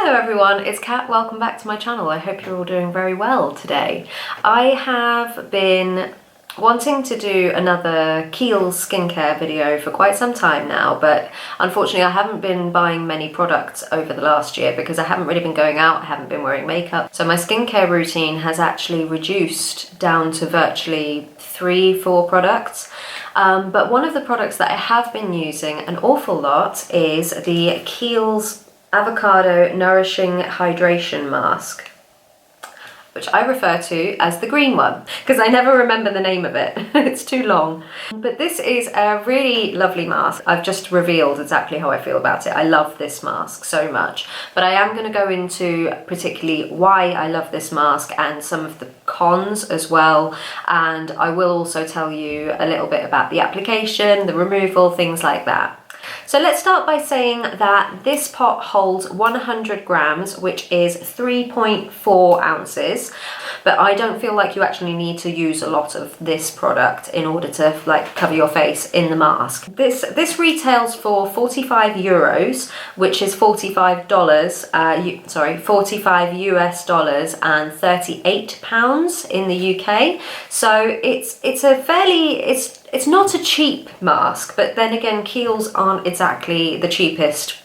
Hello everyone, it's Kat. Welcome back to my channel. I hope you're all doing very well today. I have been wanting to do another Kiehl skincare video for quite some time now, but unfortunately I haven't been buying many products over the last year because I haven't really been going out, I haven't been wearing makeup. So my skincare routine has actually reduced down to virtually 3-4 products. But one of the products that I have been using an awful lot is the Kiehl's Avocado Nourishing Hydration Mask, which I refer to as the green one because I never remember the name of it. It's too long. But this is a really lovely mask. I've just revealed exactly how I feel about it. I love this mask so much, but I am going to go into particularly why I love this mask and some of the cons as well, and I will also tell you a little bit about the application, the removal, things like that. So let's start by saying that this pot holds 100 grams, which is 3.4 ounces, but I don't feel like you actually need to use a lot of this product in order to like cover your face in the mask. This retails for 45 euros, which is $45, 45 US dollars and 38 pounds in the UK. So it's not a cheap mask, but then again, Kiehl's aren't exactly the cheapest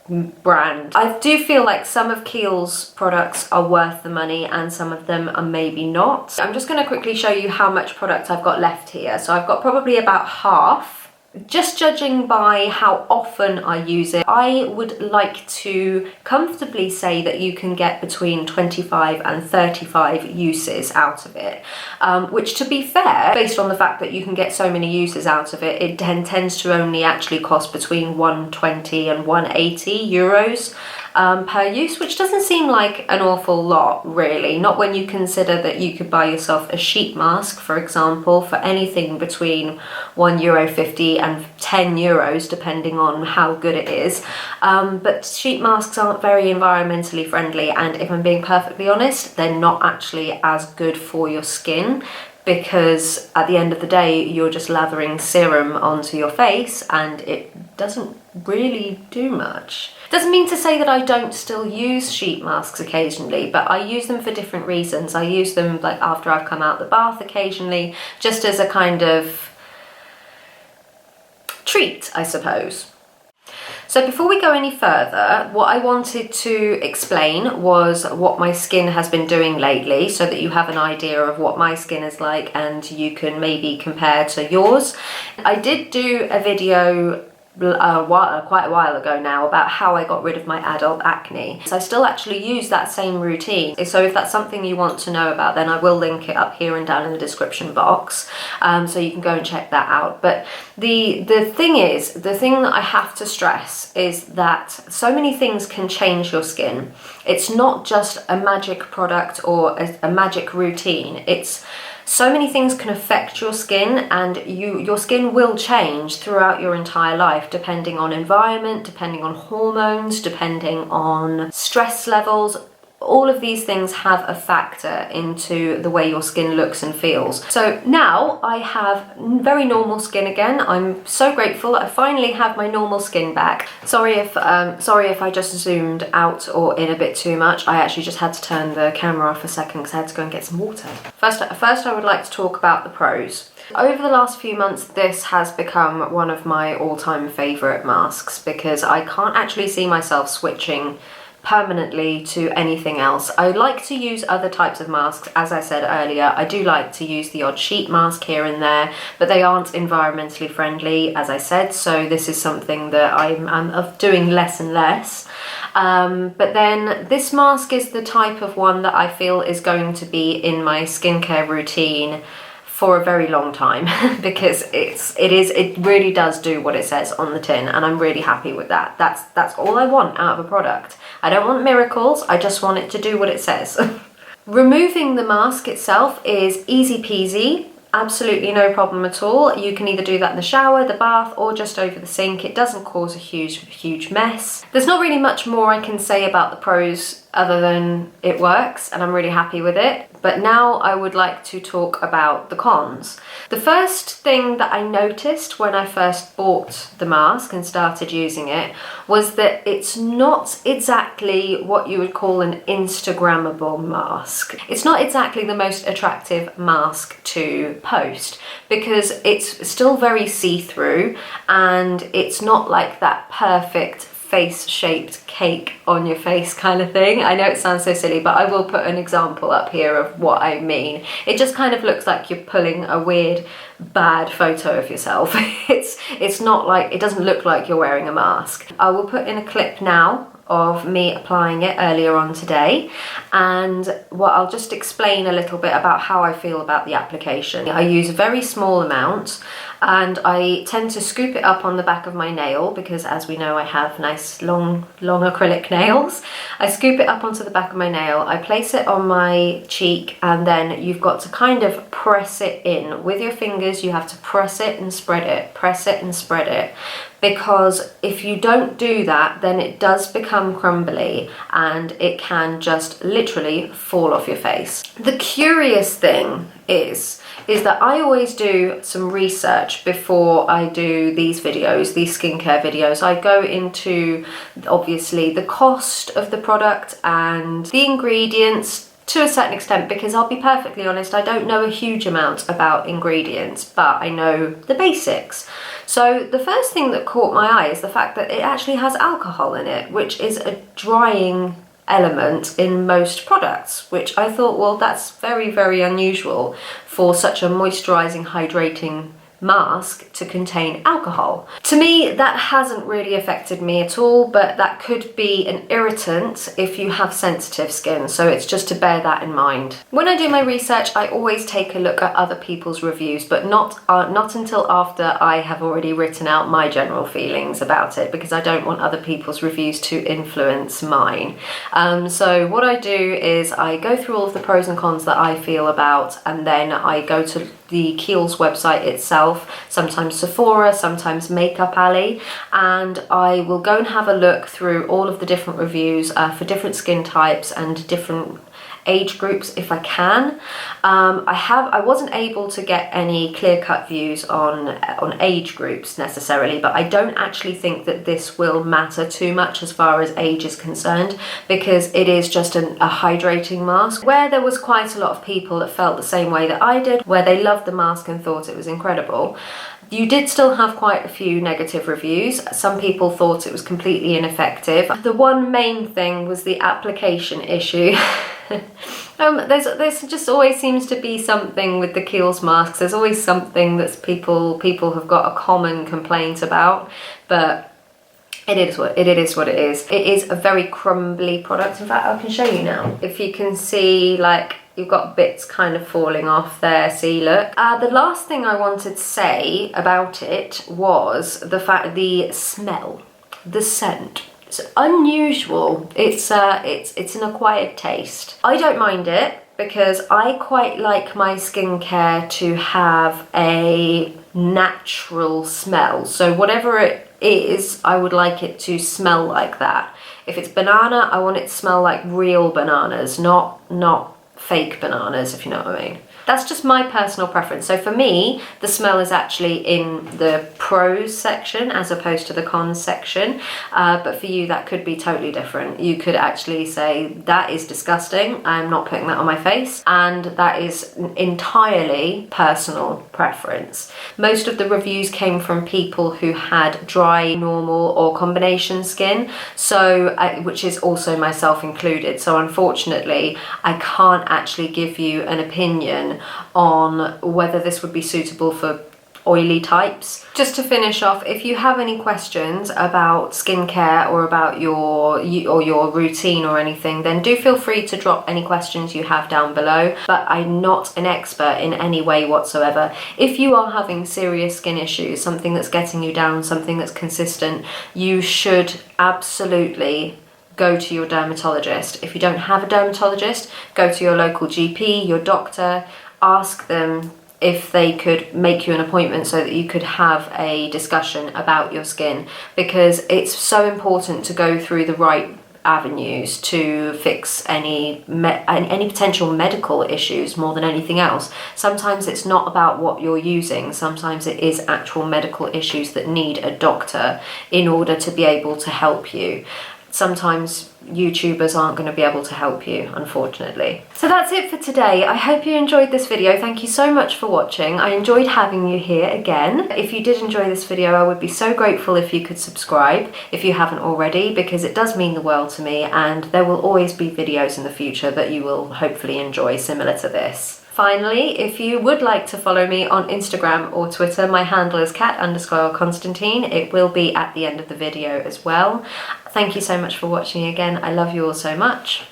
brand. I do feel like some of Kiehl's products are worth the money and some of them are maybe not. I'm just going to quickly show you how much product I've got left here. So I've got probably about half. Just judging by how often I use it, I would like to comfortably say that you can get between 25 and 35 uses out of it, which, to be fair, based on the fact that you can get so many uses out of it, it tends to only actually cost between 120 and 180 euros per use, which doesn't seem like an awful lot, really. Not when you consider that you could buy yourself a sheet mask, for example, for anything between €1.50 and 10 euros, depending on how good it is. But sheet masks aren't very environmentally friendly, and if I'm being perfectly honest, they're not actually as good for your skin, because at the end of the day you're just lathering serum onto your face and it doesn't really do much. Doesn't mean to say that I don't still use sheet masks occasionally, but I use them for different reasons. I use them like after I've come out the bath occasionally, just as a kind of treat, I suppose. So before we go any further, what I wanted to explain was what my skin has been doing lately, so that you have an idea of what my skin is like and you can maybe compare to yours. I did do a video quite a while ago now about how I got rid of my adult acne. So I still actually use that same routine. So if that's something you want to know about, then I will link it up here and down in the description box, so you can go and check that out. But the thing that I have to stress is that so many things can change your skin. It's not just a magic product or a magic routine. It's so many things can affect your skin, and your skin will change throughout your entire life, depending on environment, depending on hormones, depending on stress levels. All of these things have a factor into the way your skin looks and feels. So now I have very normal skin again. I'm so grateful I finally have my normal skin back. Sorry if I just zoomed out or in a bit too much. I actually just had to turn the camera off a second because I had to go and get some water. First I would like to talk about the pros. Over the last few months, this has become one of my all-time favourite masks because I can't actually see myself switching permanently to anything else. I like to use other types of masks. As I said earlier, I do like to use the odd sheet mask here and there, but they aren't environmentally friendly, as I said, so this is something that I'm doing less and less. But then this mask is the type of one that I feel is going to be in my skincare routine for a very long time because it really does do what it says on the tin, and I'm really happy with that. That's all I want out of a product. I don't want miracles, I just want it to do what it says. Removing the mask itself is easy peasy. Absolutely no problem at all. You can either do that in the shower, the bath, or just over the sink. It doesn't cause a huge mess. There's not really much more I can say about the pros other than it works and I'm really happy with it. But now I would like to talk about the cons. The first thing that I noticed when I first bought the mask and started using it was that it's not exactly what you would call an Instagrammable mask. It's not exactly the most attractive mask to post because it's still very see-through and it's not like that perfect face-shaped cake on your face kind of thing. I know it sounds so silly, but I will put an example up here of what I mean. It just kind of looks like you're pulling a weird, bad photo of yourself. It's not like, it doesn't look like you're wearing a mask. I will put in a clip now of me applying it earlier on today, and I'll just explain a little bit about how I feel about the application. I use a very small amount and I tend to scoop it up on the back of my nail because, as we know, I have nice long acrylic nails. I scoop it up onto the back of my nail, I place it on my cheek, and then you've got to kind of press it in with your fingers. You have to press it and spread it, press it and spread it, because if you don't do that, then it does become crumbly and it can just literally fall off your face. The curious thing is that I always do some research before I do these videos, these skincare videos. I go into, obviously, the cost of the product and the ingredients to a certain extent, because I'll be perfectly honest, I don't know a huge amount about ingredients, but I know the basics. So the first thing that caught my eye is the fact that it actually has alcohol in it, which is a drying element in most products, which I thought, well, that's very, very unusual for such a moisturizing, hydrating mask to contain alcohol. To me, that hasn't really affected me at all, but that could be an irritant if you have sensitive skin, so it's just to bear that in mind. When I do my research, I always take a look at other people's reviews, but not until after I have already written out my general feelings about it, because I don't want other people's reviews to influence mine. So what I do is I go through all of the pros and cons that I feel about, and then I go to the Kiehl's website itself, sometimes Sephora, sometimes Makeup Alley, and I will go and have a look through all of the different reviews for different skin types and different age groups if I can. I wasn't able to get any clear-cut views on age groups necessarily, but I don't actually think that this will matter too much as far as age is concerned, because it is just a hydrating mask. Where there was quite a lot of people that felt the same way that I did, where they loved the mask and thought it was incredible, you did still have quite a few negative reviews. Some people thought it was completely ineffective. The one main thing was the application issue. There's just always seems to be something with the Kiehl's masks. There's always something that people have got a common complaint about, but it is what it is. It is a very crumbly product. In fact, I can show you now. If you can see, like, you've got bits kind of falling off there, see, look. The last thing I wanted to say about it was the smell, the scent. It's unusual. It's an acquired taste. I don't mind it because I quite like my skincare to have a natural smell. So whatever it is, I would like it to smell like that. If it's banana, I want it to smell like real bananas, not fake bananas, if you know what I mean. That's just my personal preference. So for me, the smell is actually in the pros section as opposed to the cons section. But for you, that could be totally different. You could actually say, that is disgusting, I'm not putting that on my face. And that is entirely personal preference. Most of the reviews came from people who had dry, normal, or combination skin, so which is also myself included. So unfortunately, I can't actually give you an opinion on whether this would be suitable for oily types. Just to finish off, if you have any questions about skincare or about your routine or anything, then do feel free to drop any questions you have down below, but I'm not an expert in any way whatsoever. If you are having serious skin issues, something that's getting you down, something that's consistent, you should absolutely go to your dermatologist. If you don't have a dermatologist, go to your local GP, your doctor, ask them if they could make you an appointment so that you could have a discussion about your skin, because it's so important to go through the right avenues to fix any potential medical issues more than anything else. Sometimes it's not about what you're using, sometimes it is actual medical issues that need a doctor in order to be able to help you. Sometimes YouTubers aren't going to be able to help you, unfortunately. So that's it for today. I hope you enjoyed this video. Thank you so much for watching. I enjoyed having you here again. If you did enjoy this video, I would be so grateful if you could subscribe if you haven't already, because it does mean the world to me, and there will always be videos in the future that you will hopefully enjoy similar to this. Finally, if you would like to follow me on Instagram or Twitter, my handle is Kat_Constantine. It will be at the end of the video as well. Thank you so much for watching again. I love you all so much.